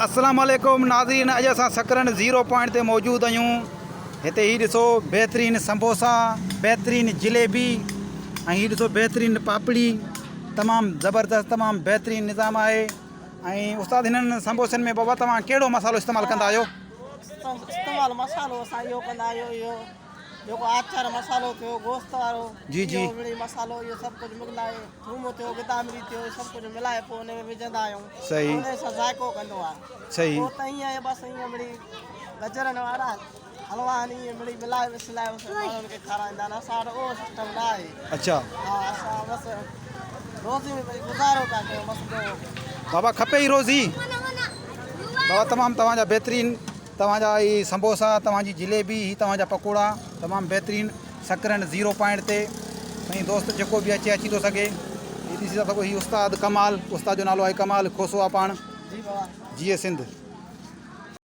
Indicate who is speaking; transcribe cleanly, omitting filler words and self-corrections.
Speaker 1: अस्सलाम वालेकुम नाज़रीन, अॼु असां सकरन 0 पॉइंट ते मौजूदु आहियूं। हिते ही ॾिसो बहितरीन समोसा, बहितरीन जिलेबी ऐं हीअ ॾिसो बहितरीन पापड़ी। तमामु ज़बरदस्त, तमामु बहितरीन निज़ाम आहे। ऐं उस्ताद हिननि समोसनि में बाबा तव्हां कहिड़ो मसालो इस्तेमालु कंदा आहियो?
Speaker 2: इस्तेमालु मसालो असां इहो कंदा आहियूं, इहो जेको आचार मसालो थियो, गोश्त वारो,
Speaker 1: जी जी,
Speaker 2: मिड़ी मसालो, इहो सभु कुझु मिलाए, थूम थियो, गिदामिरी थियो, इहो सभु कुझु मिलाए पोइ हुन में विझंदा आहियूं।
Speaker 1: सही,
Speaker 2: हुन सां ज़ाइक़ो कंदो आहे।
Speaker 1: सही।
Speaker 2: पोइ त ईअं आहे बसि, ईअं मिड़ी गजरनि वारा हलवा ईअं मिड़ी मिलाए विसलाए माण्हुनि खे खाराईंदा आहिनि। असां वटि उहो सिस्टम न आहे।
Speaker 1: अच्छा
Speaker 2: हा, असां बसि रोज़ी में भई गुज़ारो था कयूं बसि।
Speaker 1: बाबा खपे ई रोज़ी। बाबा तमामु तव्हांजा बहितरीन, तव्हांजा ही समोसा, तव्हांजी जिलेबी, ही तव्हांजा पकोड़ा तमामु बहितरीन सकरन 0 पॉइंट ते। साईं दोस्त जेको बि अचे अची थो सघे। हीअ ॾिसी था सघो, हीअ उस्ताद कमाल, उस्ताद जो नालो आहे कमाल खोसो आहे पाण।
Speaker 2: जी बाबा।
Speaker 1: जी सिंध।